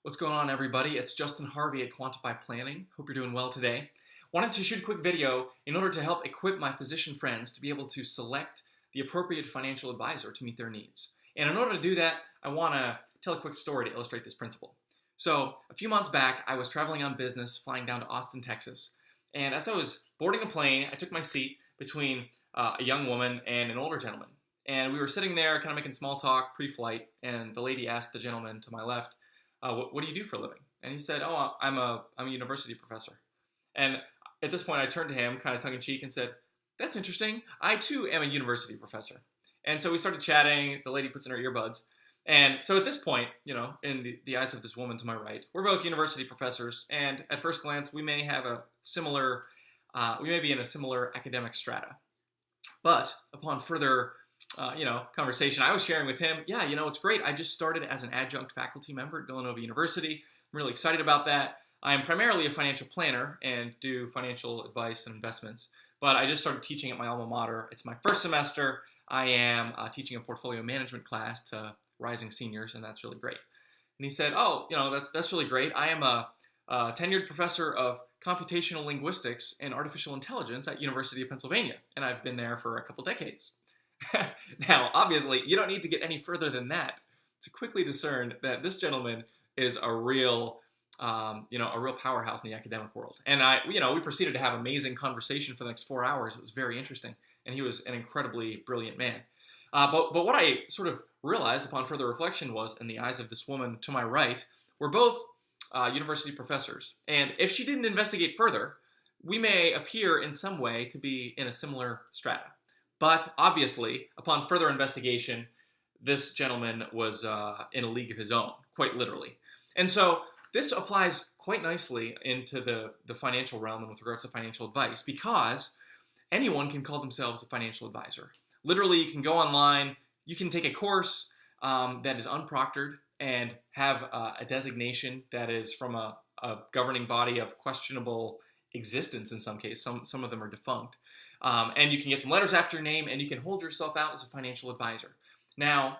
What's going on, everybody? It's Justin Harvey at Quantify Planning. Hope you're doing well today. Wanted to shoot a quick video in order to help equip my physician friends to be able to select the appropriate financial advisor to meet their needs. And in order to do that, I want to tell a quick story to illustrate this principle. So, a few months back, I was traveling on business, flying down to Austin, Texas. And as I was boarding the plane, I took my seat between a young woman and an older gentleman. And we were sitting there, kind of making small talk pre-flight, and the lady asked the gentleman to my left, what do you do for a living? And he said, oh, I'm a university professor. And at this point, I turned to him, kind of tongue-in-cheek, and said, that's interesting. I, too, am a university professor. And so we started chatting. The lady puts in her earbuds. And so at this point, you know, in the eyes of this woman to my right, we're both university professors. And at first glance, we may have a similar, we may be in a similar academic strata. But upon further conversation, I was sharing with him, yeah, it's great. I just started as an adjunct faculty member at Villanova University. I'm really excited about that. I'm primarily a financial planner and do financial advice and investments, but I just started teaching at my alma mater. It's my first semester. I am teaching a portfolio management class to rising seniors, and that's really great. And he said, oh, that's really great. I am a tenured professor of computational linguistics and artificial intelligence at University of Pennsylvania, and I've been there for a couple decades. Now, obviously, you don't need to get any further than that to quickly discern that this gentleman is a real powerhouse in the academic world. And we proceeded to have amazing conversation for the next 4 hours. It was very interesting, and he was an incredibly brilliant man. But what I sort of realized upon further reflection was, in the eyes of this woman to my right, we're both university professors. And if she didn't investigate further, we may appear in some way to be in a similar strata. But obviously, upon further investigation, this gentleman was in a league of his own, quite literally. And so this applies quite nicely into the financial realm and with regards to financial advice, because anyone can call themselves a financial advisor. Literally, you can go online, you can take a course that is unproctored and have a designation that is from a governing body of questionable existence in some case. Some of them are defunct. And you can get some letters after your name, and you can hold yourself out as a financial advisor. Now,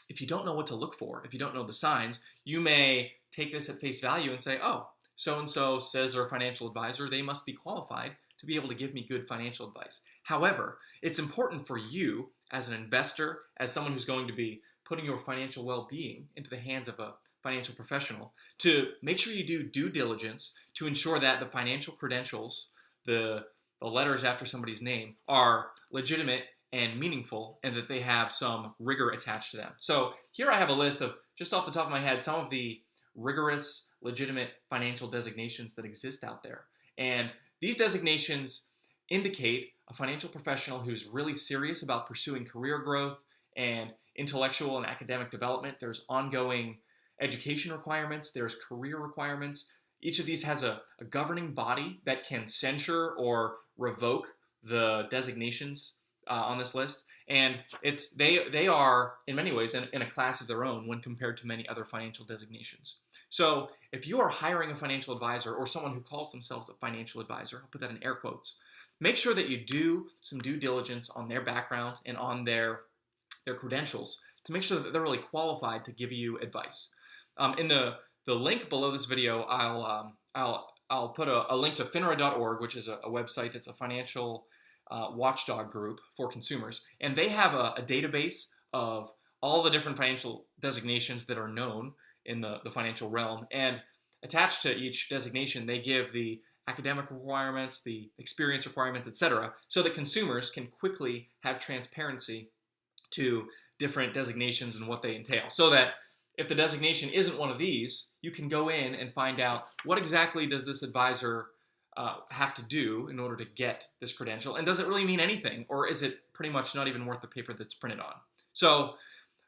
if you don't know what to look for, if you don't know the signs, you may take this at face value and say, oh, so-and-so says they're a financial advisor, they must be qualified to be able to give me good financial advice. However, it's important for you as an investor, as someone who's going to be putting your financial well-being into the hands of a financial professional, to make sure you do due diligence to ensure that the financial credentials, the letters after somebody's name, are legitimate and meaningful, and that they have some rigor attached to them. So here I have a list of, just off the top of my head, some of the rigorous, legitimate financial designations that exist out there. And these designations indicate a financial professional who's really serious about pursuing career growth and intellectual and academic development. There's ongoing education requirements, there's career requirements. Each of these has a governing body that can censure or revoke the designations on this list. And they are, in many ways, in a class of their own when compared to many other financial designations. So if you are hiring a financial advisor or someone who calls themselves a financial advisor, I'll put that in air quotes, make sure that you do some due diligence on their background and on their credentials to make sure that they're really qualified to give you advice. In the link below this video, I'll put a link to Finraorg, which is a website that's a financial watchdog group for consumers. And they have a database of all the different financial designations that are known in the financial realm. And attached to each designation, they give the academic requirements, the experience requirements, etc., so that consumers can quickly have transparency to different designations and what they entail. So that if the designation isn't one of these, you can go in and find out what exactly does this advisor have to do in order to get this credential, and does it really mean anything, or is it pretty much not even worth the paper that's printed on? So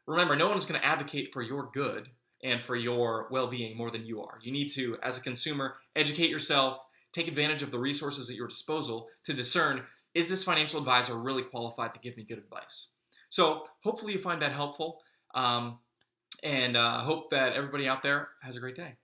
remember, no one is going to advocate for your good and for your well-being more than you are. You need to, as a consumer, educate yourself, take advantage of the resources at your disposal to discern, is this financial advisor really qualified to give me good advice? So hopefully you find that helpful, and hope that everybody out there has a great day.